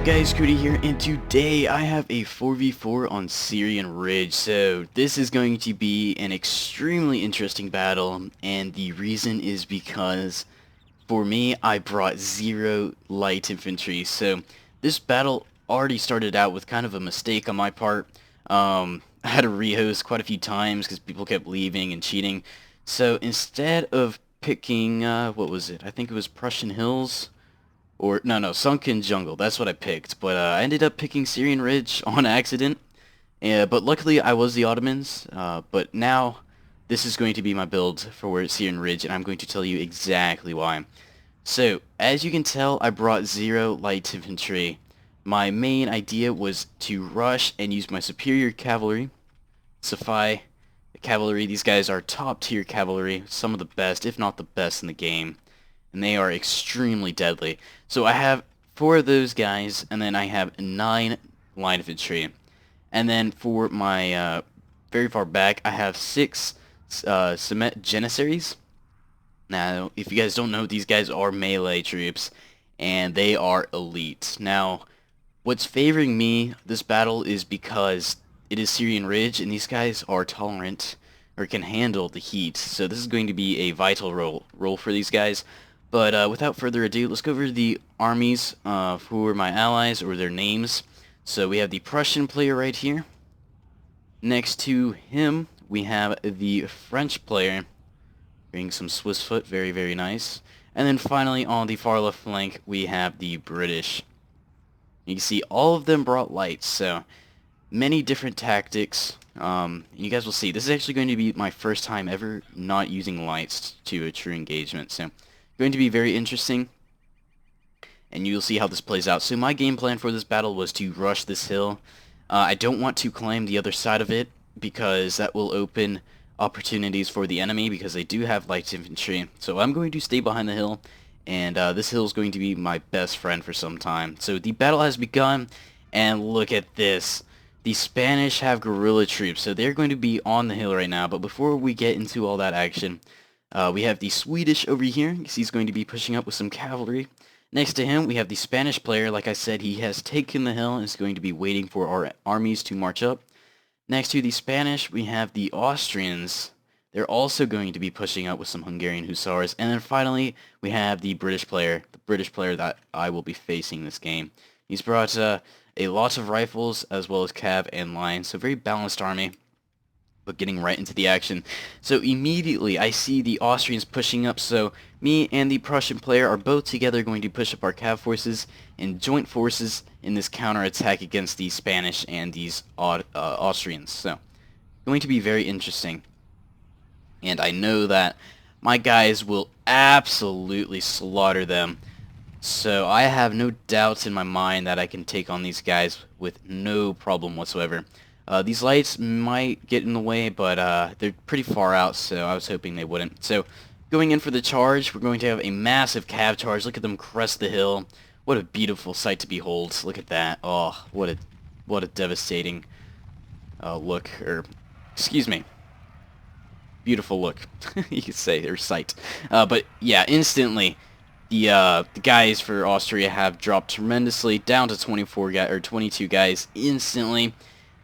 Guys, Cody here, and today I have a 4v4 on Syrian Ridge. So this is going to be an extremely interesting battle, and the reason is because for me I brought 0 light infantry. So this battle already started out with kind of a mistake on my part. I had to rehost quite a few times because people kept leaving and cheating. So instead of picking, what was it? I think it was Prussian Hills. Or, no, Sunken Jungle, that's what I picked. But I ended up picking Syrian Ridge on accident. But luckily I was the Ottomans. But now this is going to be my build for Syrian Ridge, and I'm going to tell you exactly why. So, as you can tell, I brought 0 light infantry. My main idea was to rush and use my superior cavalry. Safai cavalry, these guys are top tier cavalry, some of the best, if not the best in the game. And they are extremely deadly. So I have 4 of those guys, and then I have 9 line infantry. And then for my very far back, I have 6 cement janissaries. Now, if you guys don't know, these guys are melee troops, and they are elite. Now, what's favoring me this battle is because it is Syrian Ridge, and these guys are tolerant, or can handle the heat. So this is going to be a vital role for these guys. But without further ado, let's go over the armies for my allies, or their names. So we have the Prussian player right here. Next to him, we have the French player, bringing some Swiss foot, very, very nice. And then finally, on the far left flank, we have the British. You can see all of them brought lights, so many different tactics. You guys will see, this is actually going to be my first time ever not using lights to a true engagement. So going to be very interesting, and you'll see how this plays out. So my game plan for this battle was to rush this hill. I don't want to climb the other side of it, because that will open opportunities for the enemy, because they do have light infantry. So I'm going to stay behind the hill, and this hill is going to be my best friend for some time. So the battle has begun, and look at this. The Spanish have guerrilla troops, so they're going to be on the hill right now. But before we get into all that action, we have the Swedish over here. He's going to be pushing up with some cavalry. Next to him, we have the Spanish player. Like I said, he has taken the hill and is going to be waiting for our armies to march up. Next to the Spanish, we have the Austrians. They're also going to be pushing up with some Hungarian hussars. And then finally, we have the British player that I will be facing this game. He's brought a lot of rifles as well as cav and line, so very balanced army. But getting right into the action. So immediately I see the Austrians pushing up, so me and the Prussian player are both together going to push up our cav forces in joint forces in this counterattack against the Spanish and these Austrians. So going to be very interesting. And I know that my guys will absolutely slaughter them. So I have no doubts in my mind that I can take on these guys with no problem whatsoever. These lights might get in the way, but they're pretty far out, so I was hoping they wouldn't. So, going in for the charge, we're going to have a massive cav charge. Look at them crest the hill. What a beautiful sight to behold. Look at that. Oh, what a devastating look, or excuse me, beautiful look. You could say, or sight. But yeah, instantly the guys for Austria have dropped tremendously down to 22 guys instantly.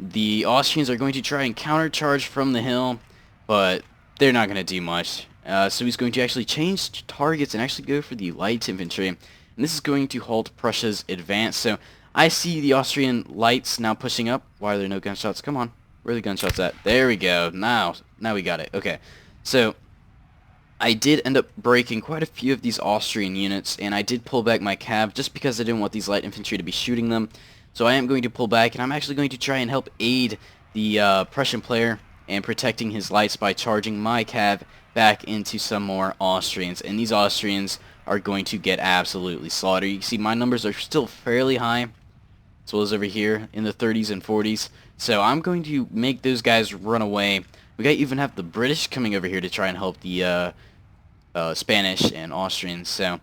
The Austrians are going to try and countercharge from the hill, but they're not going to do much. So he's going to actually change targets and actually go for the light infantry. And this is going to halt Prussia's advance. So I see the Austrian lights now pushing up. Why are there no gunshots? Come on. Where are the gunshots at? There we go. Now we got it. Okay. So I did end up breaking quite a few of these Austrian units, and I did pull back my cav just because I didn't want these light infantry to be shooting them. So I am going to pull back, and I'm actually going to try and help aid the Prussian player and protecting his lights by charging my cav back into some more Austrians. And these Austrians are going to get absolutely slaughtered. You can see my numbers are still fairly high, as well as over here in the 30s and 40s. So I'm going to make those guys run away. We got even have the British coming over here to try and help the Spanish and Austrians. So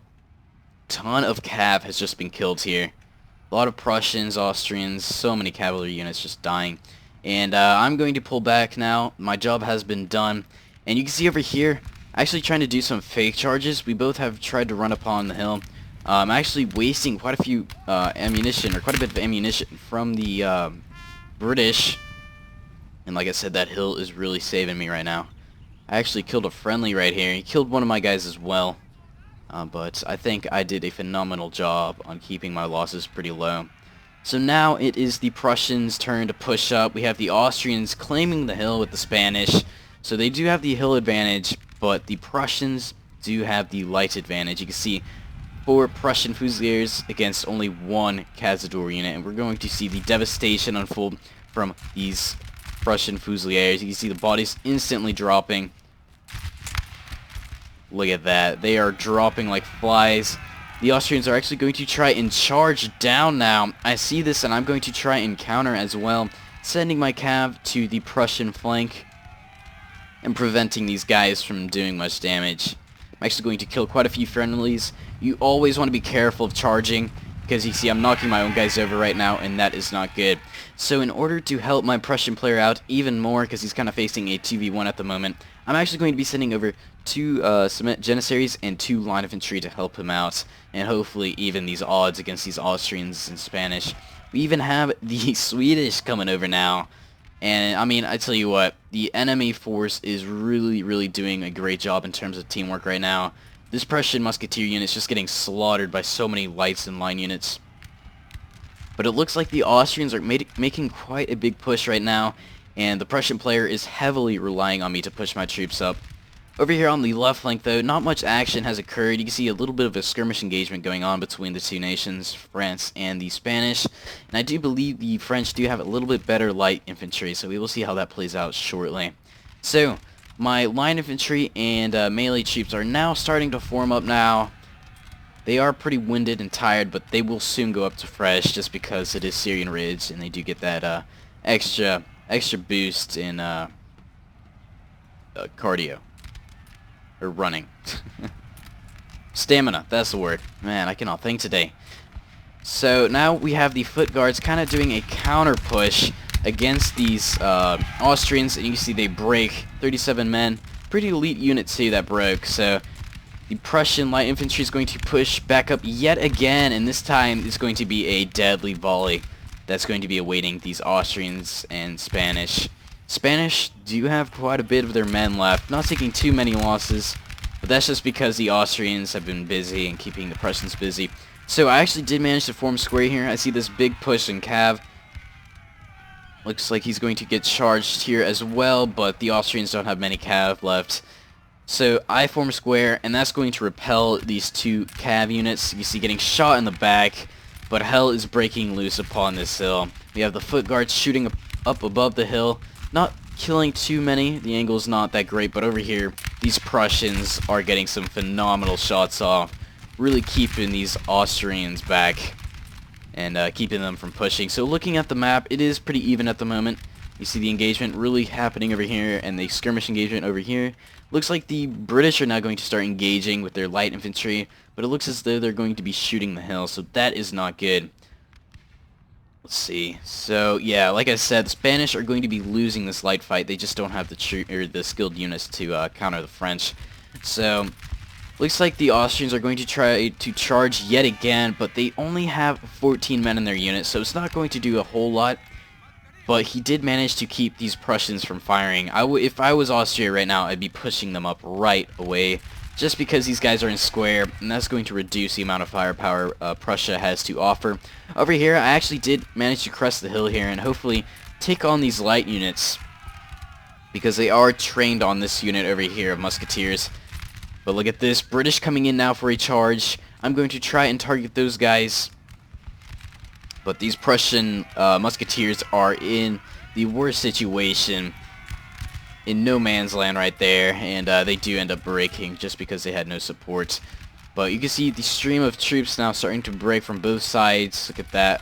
ton of cav has just been killed here. A lot of Prussians, Austrians, so many cavalry units just dying. And I'm going to pull back now. My job has been done. And you can see over here, actually trying to do some fake charges. We both have tried to run upon the hill. I'm actually wasting quite a few ammunition, or quite a bit of ammunition from the British. And like I said, that hill is really saving me right now. I actually killed a friendly right here. He killed one of my guys as well. But I think I did a phenomenal job on keeping my losses pretty low. So now it is the Prussians' turn to push up. We have the Austrians claiming the hill with the Spanish. So they do have the hill advantage, but the Prussians do have the light advantage. You can see 4 Prussian Fusiliers against only 1 Cazador unit, and we're going to see the devastation unfold from these Prussian Fusiliers. You can see the bodies instantly dropping. Look at that. They are dropping like flies. The Austrians are actually going to try and charge down now. I see this, and I'm going to try and counter as well, sending my cav to the Prussian flank and preventing these guys from doing much damage. I'm actually going to kill quite a few friendlies. You always want to be careful of charging, because you see I'm knocking my own guys over right now, and that is not good. So in order to help my Prussian player out even more, because he's kind of facing a 2v1 at the moment, I'm actually going to be sending over 2 cement Janissaries and 2 line infantry to help him out, and hopefully even these odds against these Austrians and Spanish. We even have the Swedish coming over now. And I mean, I tell you what, the enemy force is really doing a great job in terms of teamwork right now. This Prussian musketeer unit is just getting slaughtered by so many lights and line units. But it looks like the Austrians are making quite a big push right now, and the Prussian player is heavily relying on me to push my troops up. Over here on the left flank, though, not much action has occurred. You can see a little bit of a skirmish engagement going on between the two nations, France and the Spanish. And I do believe the French do have a little bit better light infantry, so we will see how that plays out shortly. So, my line infantry and melee troops are now starting to form up now. They are pretty winded and tired, but they will soon go up to fresh just because it is Syrian Ridge, and they do get that extra boost in cardio. Or running. Stamina, that's the word. Man, I cannot think today. So now we have the foot guards kind of doing a counter push against these Austrians, and you can see they break 37 men. Pretty elite unit too that broke. So the Prussian light infantry is going to push back up yet again, and this time it's going to be a deadly volley that's going to be awaiting these Austrians and Spanish. Spanish do have quite a bit of their men left, not taking too many losses, but that's just because the Austrians have been busy and keeping the Prussians busy. So I actually did manage to form square here. I see this big push in Cav. Looks like he's going to get charged here as well, but the Austrians don't have many Cav left. So I form square, and that's going to repel these 2 Cav units. You see getting shot in the back, but hell is breaking loose upon this hill. We have the foot guards shooting up above the hill. Not killing too many, the angle's not that great, but over here, these Prussians are getting some phenomenal shots off, really keeping these Austrians back, and keeping them from pushing. So looking at the map, it is pretty even at the moment. You see the engagement really happening over here, and the skirmish engagement over here. Looks like the British are now going to start engaging with their light infantry, but it looks as though they're going to be shooting the hill, so that is not good. Let's see. So yeah, like I said, the Spanish are going to be losing this light fight. They just don't have the skilled units to counter the French. So looks like the Austrians are going to try to charge yet again, but they only have 14 men in their unit, so it's not going to do a whole lot. But he did manage to keep these Prussians from firing. If I was Austria right now, I'd be pushing them up right away, just because these guys are in square, and that's going to reduce the amount of firepower Prussia has to offer. Over here, I actually did manage to crest the hill here and hopefully take on these light units, because they are trained on this unit over here of musketeers. But look at this, British coming in now for a charge. I'm going to try and target those guys, but these Prussian musketeers are in the worst situation. In no man's land right there, and they do end up breaking just because they had no support. But you can see the stream of troops now starting to break from both sides. Look at that.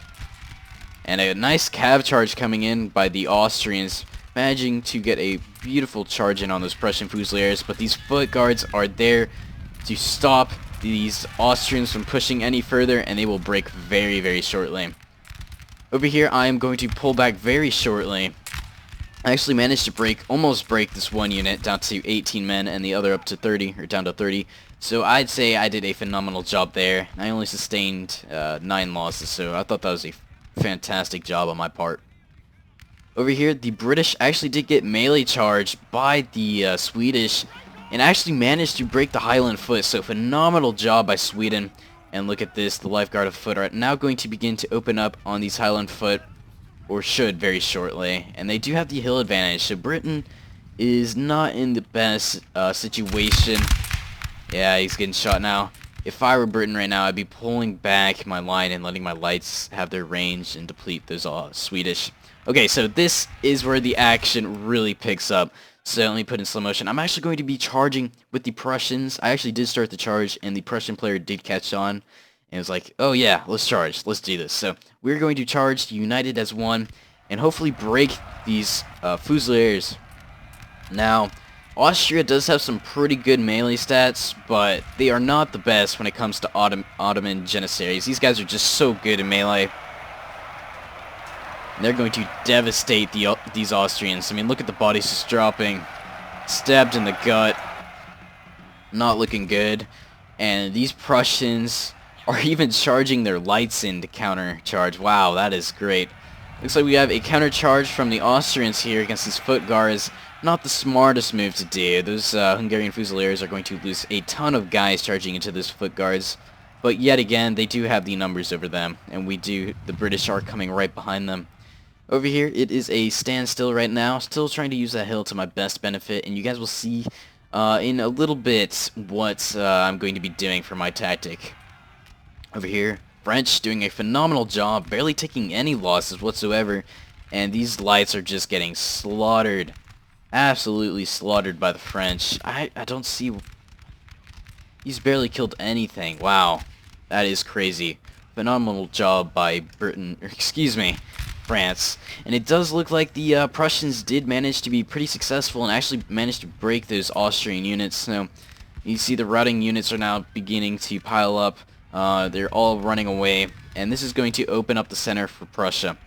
And a nice cav charge coming in by the Austrians, managing to get a beautiful charge in on those Prussian Fusiliers, but these foot guards are there to stop these Austrians from pushing any further, and they will break very shortly. Over here, I am going to pull back very shortly. I actually managed to almost break this one unit down to 18 men and the other up to 30, or down to 30. So I'd say I did a phenomenal job there. I only sustained 9 losses, so I thought that was a fantastic job on my part. Over here, the British actually did get melee charged by the Swedish and actually managed to break the Highland Foot, so phenomenal job by Sweden. And look at this, the Lifeguard of Foot are now going to begin to open up on these Highland Foot, or should very shortly, and they do have the hill advantage, so Britain is not in the best situation. Yeah, he's getting shot now. If I were Britain right now, I'd be pulling back my line and letting my lights have their range and deplete those Swedish. Okay, so this is where the action really picks up. So let me put in slow motion. I'm actually going to be charging with the Prussians. I actually did start the charge, and the Prussian player did catch on. And it was like, oh yeah, let's charge. Let's do this. So we're going to charge united as one and hopefully break these Fusiliers. Now, Austria does have some pretty good melee stats, but they are not the best when it comes to Ottoman Janissaries. These guys are just so good in melee. And they're going to devastate these Austrians. I mean, look at the bodies just dropping. Stabbed in the gut. Not looking good. And these Prussians are even charging their lights in to counter charge. Wow, that is great. Looks like we have a counter charge from the Austrians here against these foot guards. Not the smartest move to do. Those Hungarian Fusiliers are going to lose a ton of guys charging into those foot guards. But yet again, they do have the numbers over them, and the British are coming right behind them. Over here, it is a standstill right now. Still trying to use that hill to my best benefit, and you guys will see in a little bit what I'm going to be doing for my tactic. Over here, French doing a phenomenal job, barely taking any losses whatsoever, and these lights are just getting slaughtered. Absolutely slaughtered by the French. I don't see... He's barely killed anything. Wow. That is crazy. Phenomenal job by France. And it does look like the Prussians did manage to be pretty successful and actually managed to break those Austrian units. So you see the routing units are now beginning to pile up. They're all running away, and this is going to open up the center for Prussia.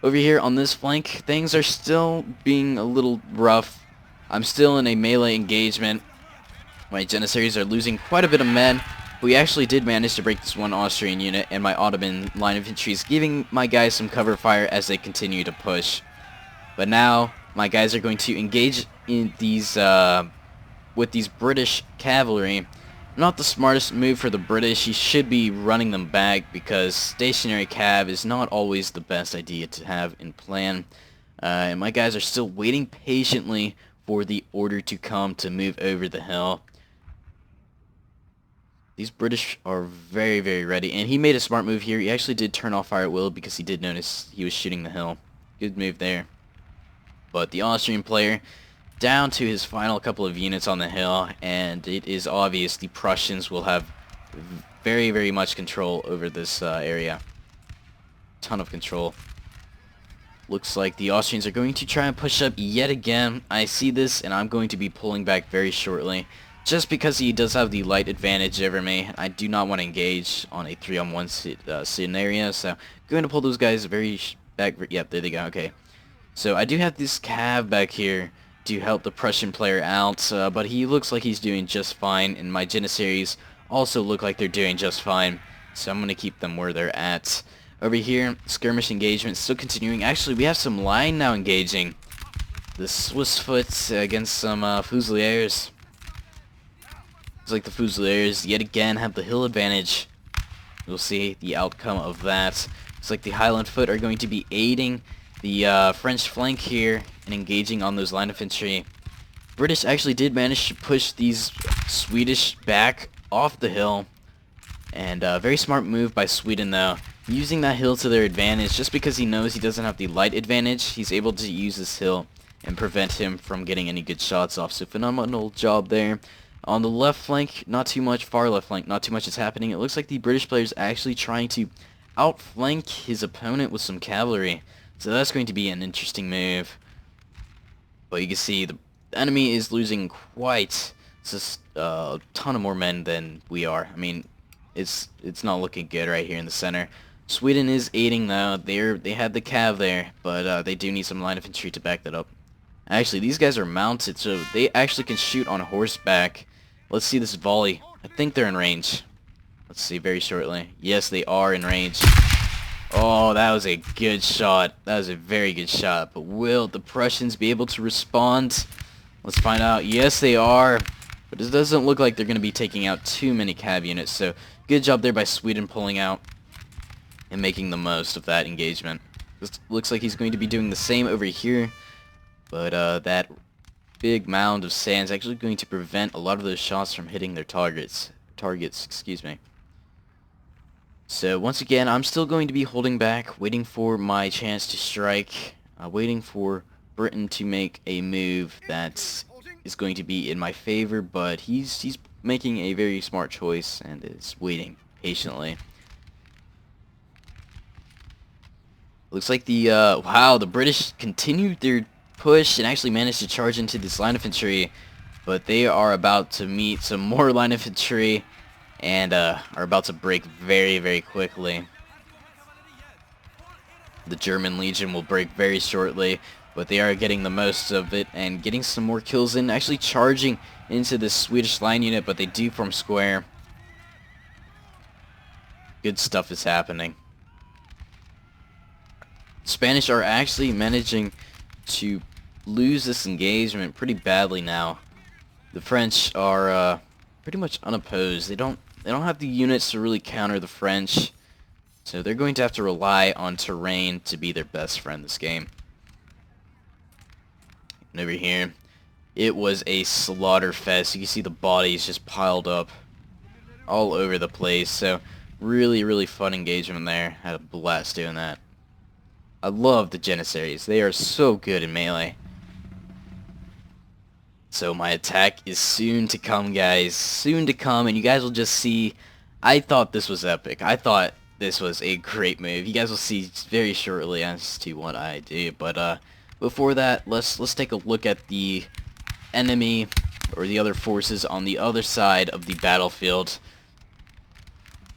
Over here on this flank, things are still being a little rough. I'm still in a melee engagement. My Janissaries are losing quite a bit of men. We actually did manage to break this one Austrian unit, and my Ottoman line of infantry is giving my guys some cover fire as they continue to push. But now, my guys are going to engage in these, with these British cavalry. Not the smartest move for the British. You should be running them back because stationary cav is not always the best idea to have in plan. And my guys are still waiting patiently for the order to come to move over the hill. These British are very, very ready. And he made a smart move here. He actually did turn off fire at will because he did notice he was shooting the hill. Good move there. But the Austrian player down to his final couple of units on the hill, and it is obvious the Prussians will have very, very much control over this area. Ton of control. Looks like the Austrians are going to try and push up yet again. I see this, and I'm going to be pulling back very shortly. Just because he does have the light advantage over me, I do not want to engage on a 3-on-1 scenario, so I'm going to pull those guys back. Yep, there they go, okay. So I do have this cav back here to help the Prussian player out, but he looks like he's doing just fine, and my Janissaries also look like they're doing just fine, so I'm going to keep them where they're at. Over here, skirmish engagement still continuing. Actually, we have some line now engaging. The Swiss foot against some Fusiliers. Looks like the Fusiliers yet again have the hill advantage. We'll see the outcome of that. Looks like the Highland foot are going to be aiding the French flank here and engaging on those line infantry. British actually did manage to push these Swedish back off the hill. And very smart move by Sweden though. Using that hill to their advantage just because he knows he doesn't have the light advantage. He's able to use this hill and prevent him from getting any good shots off. So phenomenal job there. On the left flank, not too much. Far left flank, not too much is happening. It looks like the British player is actually trying to outflank his opponent with some cavalry. So that's going to be an interesting move. But you can see the enemy is losing quite a ton of more men than we are. I mean, it's not looking good right here in the center. Sweden is aiding though. They had the cav there, but they do need some line infantry to back that up. Actually, these guys are mounted, so they actually can shoot on horseback. Let's see this volley. I think they're in range. Let's see very shortly. Yes, they are in range. Oh, that was a good shot. That was a very good shot. But will the Prussians be able to respond? Let's find out. Yes, they are. But it doesn't look like they're going to be taking out too many cav units. So, good job there by Sweden pulling out and making the most of that engagement. This looks like he's going to be doing the same over here. But that big mound of sand is actually going to prevent a lot of those shots from hitting their targets, excuse me. So once again, I'm still going to be holding back, waiting for my chance to strike, waiting for Britain to make a move that is going to be in my favor, but he's making a very smart choice and is waiting patiently. Looks like the wow, the British continued their push and actually managed to charge into this line of infantry, but they are about to meet some more line of infantry and are about to break very, very quickly. The German Legion will break very shortly, but they are getting the most of it and getting some more kills in, actually charging into the Swedish line unit, but they do form square. Good stuff is happening. Spanish are actually managing to lose this engagement pretty badly now. The French are pretty much unopposed. They don't have the units to really counter the French, so they're going to have to rely on terrain to be their best friend this game. And over here, it was a slaughter fest. You can see the bodies just piled up all over the place. So really, really fun engagement there. Had a blast doing that. I love the Janissaries. They are so good in melee. So my attack is soon to come, guys. Soon to come, and you guys will just see. I thought this was epic. I thought this was a great move. You guys will see very shortly as to what I do. But before that, let's take a look at the enemy or the other forces on the other side of the battlefield.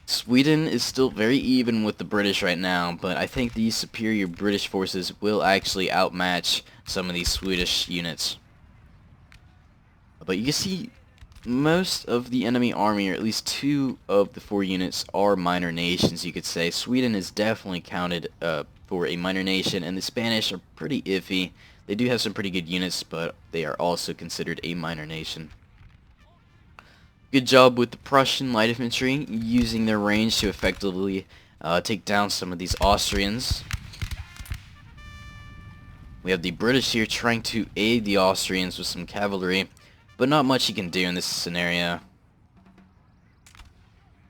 Sweden is still very even with the British right now, but I think these superior British forces will actually outmatch some of these Swedish units. But you can see most of the enemy army, or at least 2 of the 4 units, are minor nations, you could say. Sweden is definitely counted for a minor nation, and the Spanish are pretty iffy. They do have some pretty good units, but they are also considered a minor nation. Good job with the Prussian light infantry, using their range to effectively take down some of these Austrians. We have the British here trying to aid the Austrians with some cavalry, but not much you can do in this scenario.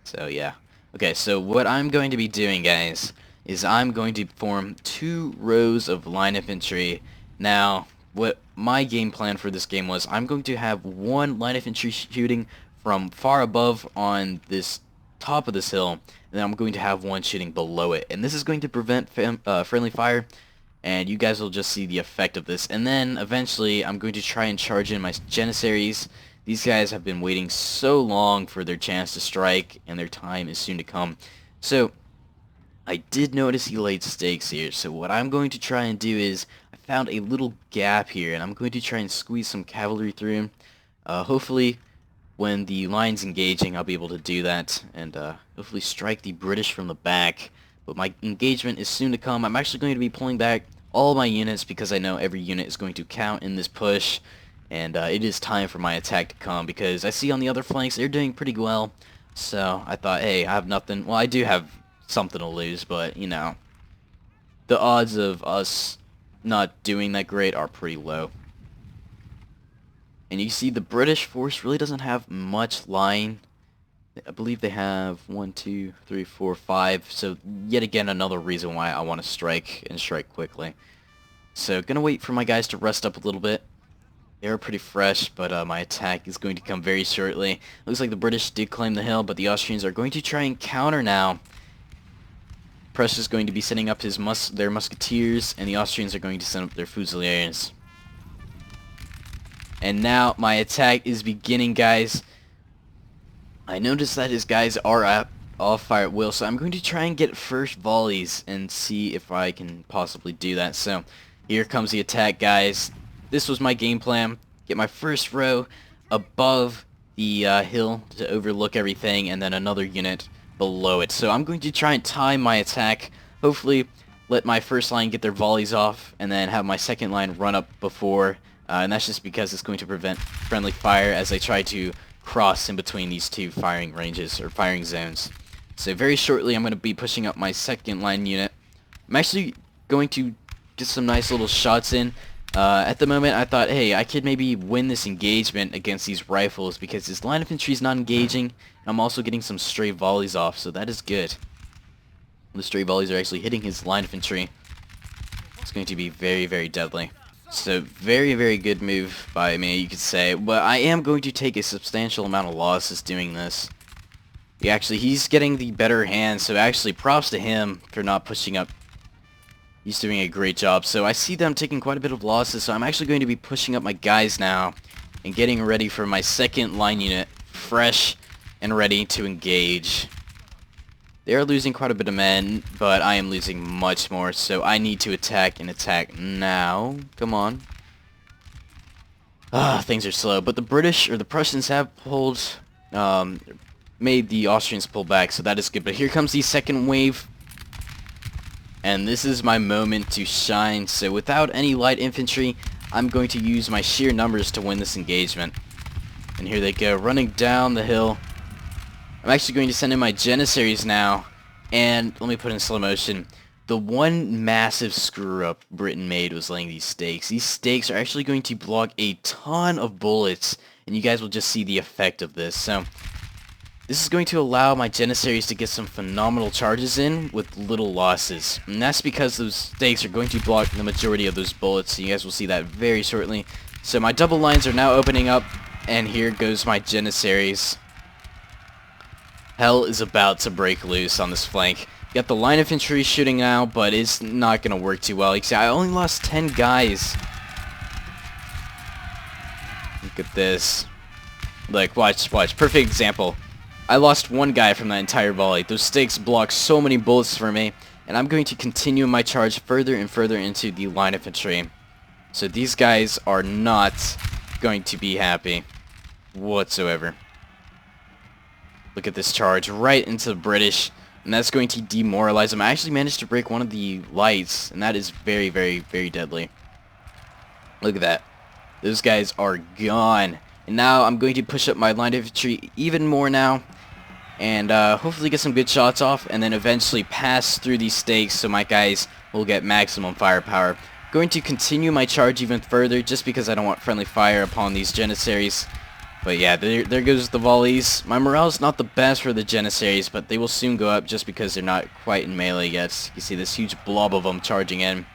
So yeah. Okay, so what I'm going to be doing, guys, is I'm going to form 2 rows of line infantry. Now, what my game plan for this game was, I'm going to have 1 line infantry shooting from far above on this top of this hill, and then I'm going to have 1 shooting below it. And this is going to prevent friendly fire, and you guys will just see the effect of this. And then eventually I'm going to try and charge in my Janissaries. These guys have been waiting so long for their chance to strike, and their time is soon to come. So I did notice he laid stakes here, so what I'm going to try and do is, I found a little gap here, and I'm going to try and squeeze some cavalry through. Hopefully when the line's engaging, I'll be able to do that, and hopefully strike the British from the back. But my engagement is soon to come. I'm actually going to be pulling back all my units because I know every unit is going to count in this push, and it is time for my attack to come, because I see on the other flanks they're doing pretty well. So I thought, hey, I have nothing. Well, I do have something to lose, but you know, the odds of us not doing that great are pretty low. And you see the British force really doesn't have much line. I believe they have 1, 2, 3, 4, 5. So yet again, another reason why I want to strike, and strike quickly. So gonna wait for my guys to rest up a little bit. They're pretty fresh, but my attack is going to come very shortly. Looks like the British did claim the hill, but the Austrians are going to try and counter now. Prussia's going to be sending up their musketeers, and the Austrians are going to send up their fusiliers. And now my attack is beginning, guys. I noticed that his guys are off fire at will, so I'm going to try and get first volleys and see if I can possibly do that. So here comes the attack, guys. this was my game plan. Get my first row above the hill to overlook everything, and then another unit below it. So I'm going to try and time my attack, hopefully let my first line get their volleys off, and then have my second line run up before, and that's just because it's going to prevent friendly fire as I try to cross in between these two firing ranges, or firing zones. So very shortly I'm going to be pushing up my second line unit. I'm actually going to get some nice little shots in. At the moment I thought, hey, I could maybe win this engagement against these rifles because his line of infantry is not engaging, and I'm also getting some stray volleys off, so that is good. The stray volleys are actually hitting his line of infantry. It's going to be very, very deadly. So very, very good move by me, you could say, but I am going to take a substantial amount of losses doing this. He's getting the better hand, so actually props to him for not pushing up. He's doing a great job. So I see them taking quite a bit of losses, so I'm actually going to be pushing up my guys now and getting ready for my second line unit, fresh and ready to engage. They are losing quite a bit of men, but I am losing much more, so I need to attack and attack now. Come on. Things are slow, but the British, or the Prussians, have pulled, made the Austrians pull back, so that is good. But here comes the second wave, and this is my moment to shine. So without any light infantry, I'm going to use my sheer numbers to win this engagement. And here they go, running down the hill. I'm actually going to send in my Janissaries now, and let me put in slow motion. The one massive screw-up Britain made was laying these stakes. These stakes are actually going to block a ton of bullets, and you guys will just see the effect of this. So this is going to allow my Janissaries to get some phenomenal charges in with little losses. And that's because those stakes are going to block the majority of those bullets, so you guys will see that very shortly. So my double lines are now opening up, and here goes my Janissaries. Hell is about to break loose on this flank. Got the line of infantry shooting now, but it's not going to work too well. You see, I only lost 10 guys. Look at this. Look, watch. Perfect example. I lost one guy from that entire volley. Those stakes block so many bullets for me, and I'm going to continue my charge further and further into the line of infantry. So these guys are not going to be happy whatsoever. Look at this charge right into the British, and that's going to demoralize them. I actually managed to break one of the lights, and that is very, very, very deadly. Look at that. Those guys are gone. And now I'm going to push up my line of infantry even more now, and hopefully get some good shots off, and then eventually pass through these stakes so my guys will get maximum firepower. Going to continue my charge even further just because I don't want friendly fire upon these Janissaries. But yeah, there goes the volleys. My morale's not the best for the Janissaries, but they will soon go up just because they're not quite in melee yet. You see this huge blob of them charging in.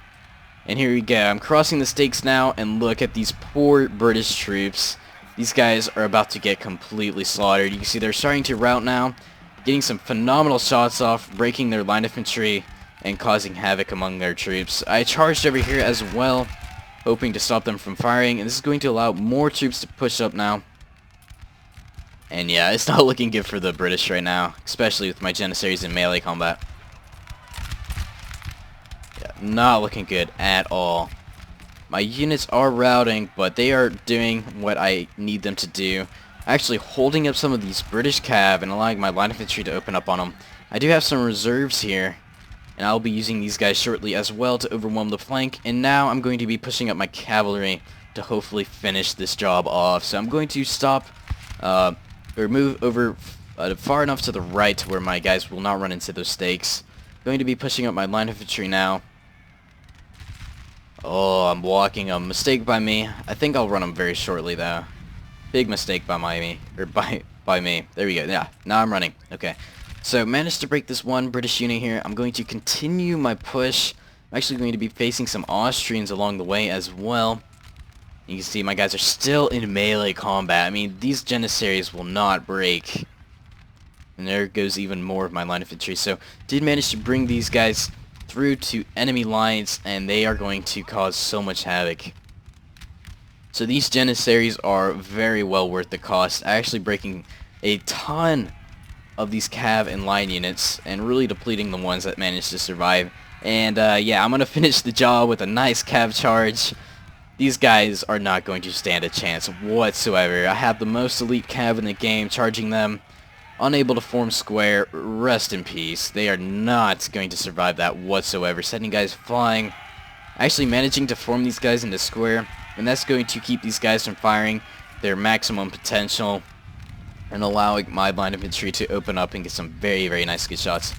And here we go. I'm crossing the stakes now, and look at these poor British troops. These guys are about to get completely slaughtered. You can see they're starting to rout now, getting some phenomenal shots off, breaking their line of infantry, and causing havoc among their troops. I charged over here as well, hoping to stop them from firing, and this is going to allow more troops to push up now. And yeah, it's not looking good for the British right now, especially with my Janissaries in melee combat. Yeah, not looking good at all. My units are routing, but they are doing what I need them to do. Actually holding up some of these British cav and allowing my line of infantry to open up on them. I do have some reserves here, and I'll be using these guys shortly as well to overwhelm the flank. And now I'm going to be pushing up my cavalry to hopefully finish this job off. So I'm going to stop, or move over far enough to the right where my guys will not run into those stakes. Going to be pushing up my line of infantry now. Oh, I'm blocking a mistake by me. I think I'll run them very shortly though. Big mistake by me, or by me. There we go. Yeah, now I'm running. Okay. So managed to break this one British unit here. I'm going to continue my push. I'm actually going to be facing some Austrians along the way as well. You can see my guys are still in melee combat. I mean, these Janissaries will not break. And there goes even more of my line of infantry. So, did manage to bring these guys through to enemy lines, and they are going to cause so much havoc. So these Janissaries are very well worth the cost. Actually breaking a ton of these cav and line units, and really depleting the ones that managed to survive. And yeah, I'm going to finish the job with a nice cav charge. these guys are not going to stand a chance whatsoever. I have the most elite cav in the game, charging them, unable to form square. Rest in peace. They are not going to survive that whatsoever. Sending guys flying, actually managing to form these guys into square, and that's going to keep these guys from firing their maximum potential and allowing my line of infantry to open up and get some very, very nice good shots.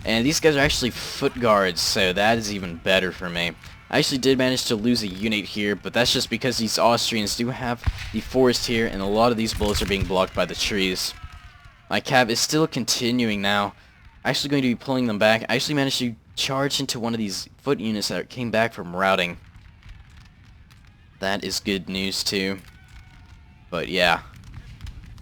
And these guys are actually foot guards, so that is even better for me. I actually did manage to lose a unit here, but that's just because these Austrians do have the forest here, and a lot of these bullets are being blocked by the trees. My cav is still continuing now. Actually going to be pulling them back. I actually managed to charge into one of these foot units that came back from routing. That is good news too. But yeah.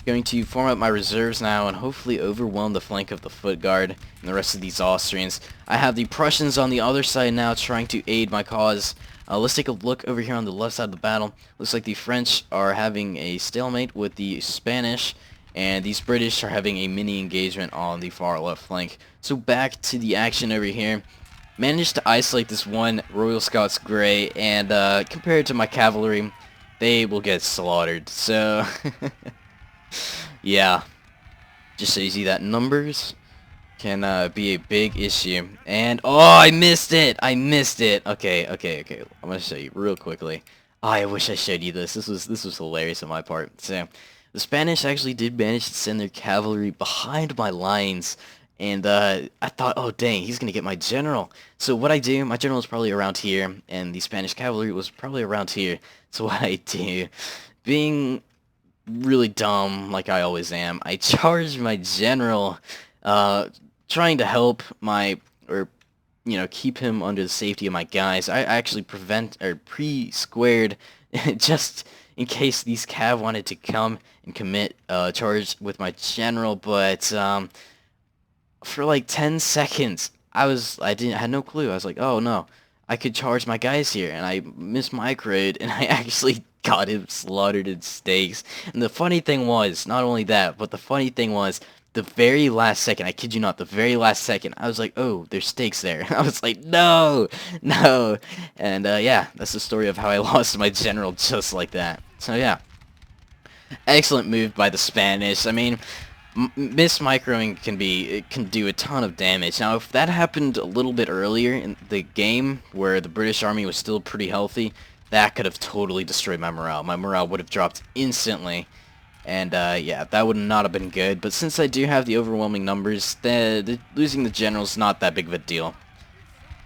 Going to form up my reserves now and hopefully overwhelm the flank of the foot guard and the rest of these Austrians. I have the Prussians on the other side now trying to aid my cause. Let's take a look over here on the left side of the battle. Looks like the French are having a stalemate with the Spanish, and these British are having a mini engagement on the far left flank. So back to the action over here. Managed to isolate this one Royal Scots Grey, and compared to my cavalry, they will get slaughtered. So yeah, just so you see that numbers can be a big issue. And oh, I missed it. Okay. I'm gonna show you real quickly. Oh, I wish I showed you this. This was hilarious on my part. So the Spanish actually did manage to send their cavalry behind my lines, and I thought, oh dang, he's gonna get my general. So what I do, my general is probably around here, and the Spanish cavalry was probably around here. So what I do, being really dumb like I always am, I charge my general, trying to help my, or keep him under the safety of my guys. I actually pre-squared just in case these cav wanted to come and commit charge with my general, but for like 10 seconds I had no clue. I was like, oh no, I could charge my guys here, and I mismicroed, and I actually got him slaughtered in steaks. And the funny thing was, not only that, but the funny thing was, the very last second, I kid you not, the very last second, I was like, oh, there's steaks there. I was like, no. And yeah, that's the story of how I lost my general just like that. So yeah, excellent move by the Spanish. I mean, mismicroing can do a ton of damage. Now, if that happened a little bit earlier in the game, where the British army was still pretty healthy, that could have totally destroyed my morale. My morale would have dropped instantly, and yeah, that would not have been good. But since I do have the overwhelming numbers, losing the general's not that big of a deal.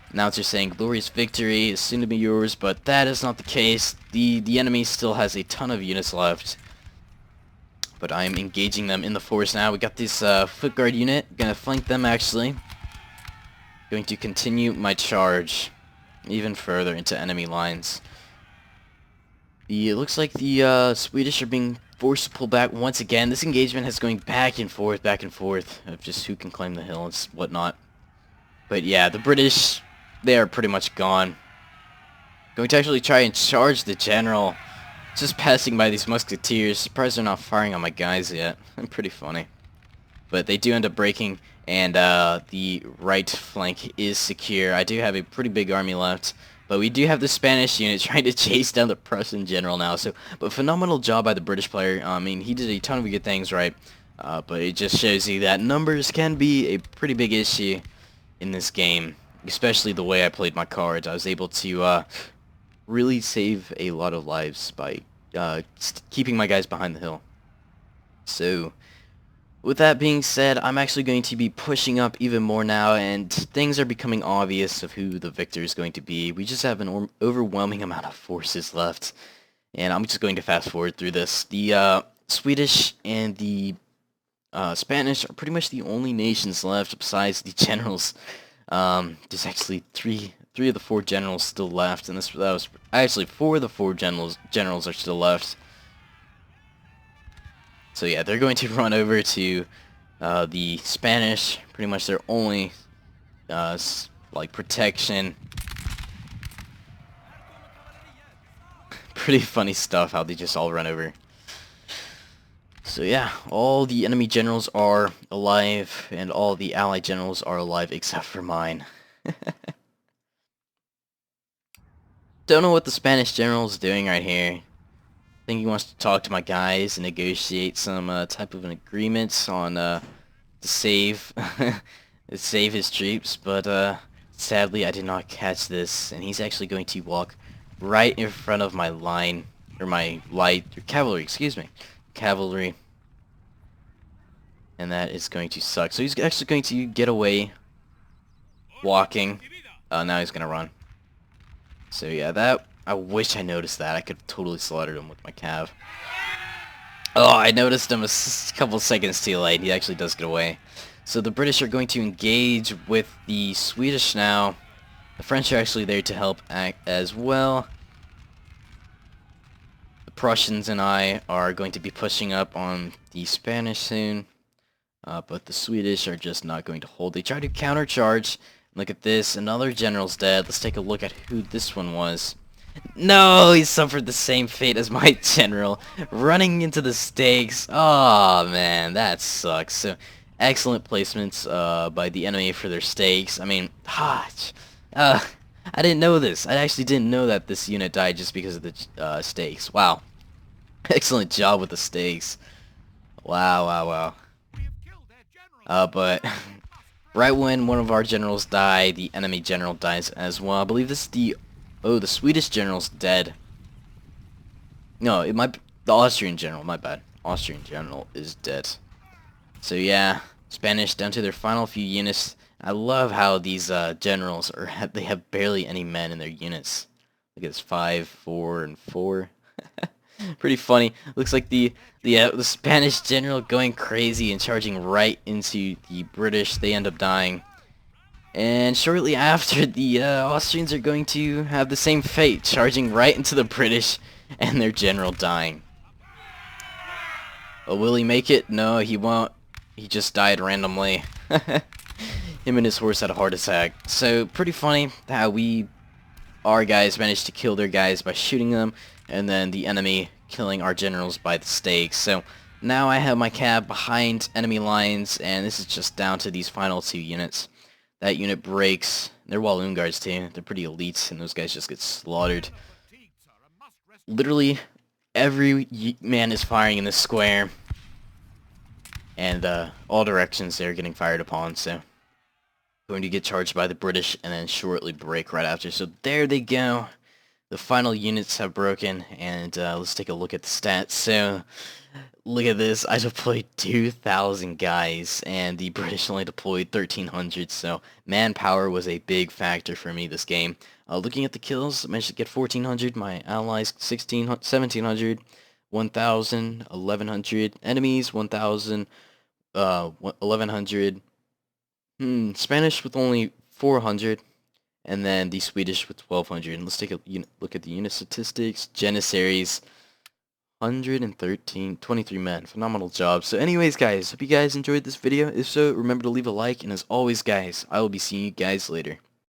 Announcer saying glorious victory is soon to be yours, but that is not the case. The enemy still has a ton of units left. But I am engaging them in the forest now. We got this foot guard unit. Gonna flank them actually. Going to continue my charge even further into enemy lines. It looks like the Swedish are being forced to pull back once again. This engagement is going back and forth of just who can claim the hills, whatnot. But yeah, the British, they are pretty much gone. Going to actually try and charge the general. Just passing by these musketeers. Surprised they're not firing on my guys yet. Pretty funny. But they do end up breaking, and the right flank is secure. I do have a pretty big army left, but we do have the Spanish unit trying to chase down the Prussian general now. So, but phenomenal job by the British player. I mean, he did a ton of good things, right? But it just shows you that numbers can be a pretty big issue in this game, especially the way I played my cards. I was able to really save a lot of lives by keeping my guys behind the hill. So, with that being said, I'm actually going to be pushing up even more now, and things are becoming obvious of who the victor is going to be. We just have an overwhelming amount of forces left, and I'm just going to fast forward through this. The Swedish and the Spanish are pretty much the only nations left besides the generals. There's actually three of the 4 generals still left, and that was actually 4 of the 4 generals are still left. So yeah, they're going to run over to the Spanish, pretty much their only like protection. Pretty funny stuff how they just all run over. So yeah, all the enemy generals are alive, and all the allied generals are alive except for mine. don't know what the Spanish general is doing right here. I think he wants to talk to my guys and negotiate some type of an agreement on to save save his troops, but sadly I did not catch this, and he's actually going to walk right in front of my line, or my light, or cavalry, excuse me, cavalry, and that is going to suck. So he's actually going to get away, walking. Now he's gonna run. So yeah, that, I wish I noticed that. I could have totally slaughtered him with my cav. Oh, I noticed him a couple seconds too late. He actually does get away. So the British are going to engage with the Swedish now. The French are actually there to help act as well. The Prussians and I are going to be pushing up on the Spanish soon. But the Swedish are just not going to hold. They try to countercharge. Look at this. Another general's dead. Let's take a look at who this one was. No, he suffered the same fate as my general, running into the stakes. Oh man, that sucks. So, excellent placements by the enemy for their stakes. I mean, I didn't know this. I actually didn't know that this unit died just because of the stakes. Wow, excellent job with the stakes. Wow, wow, wow. But right when one of our generals die, the enemy general dies as well. I believe this is the... Oh, the Swedish general's dead. No, it might be the Austrian general, my bad. Austrian general is dead. So yeah, Spanish down to their final few units. I love how these generals they have barely any men in their units. Look at this, 5, 4, and 4. Pretty funny. Looks like the Spanish general going crazy and charging right into the British. They end up dying. And shortly after, the Austrians are going to have the same fate, charging right into the British and their general dying. Oh, will he make it? No, he won't. He just died randomly. Him and his horse had a heart attack. So, pretty funny how our guys managed to kill their guys by shooting them, and then the enemy killing our generals by the stakes. So, now I have my cav behind enemy lines, and this is just down to these final 2 units. That unit breaks. They're Walloon guards too. They're pretty elite, and those guys just get slaughtered. Literally, every man is firing in this square, and all directions they're getting fired upon. So, going to get charged by the British, and then shortly break right after. So there they go. The final units have broken, and let's take a look at the stats. So, look at this. I deployed 2,000 guys, and the British only deployed 1,300, so manpower was a big factor for me this game. Looking at the kills, I managed to get 1,400, my allies 1,700, 1,000, 1,100, enemies 1,000, 1,100, Spanish with only 400, and then the Swedish with 1,200. And let's take a look at the unit statistics. Janissaries, 113, 23 men. Phenomenal job. So anyways, guys, hope you guys enjoyed this video. If so, remember to leave a like, and as always, guys, I will be seeing you guys later.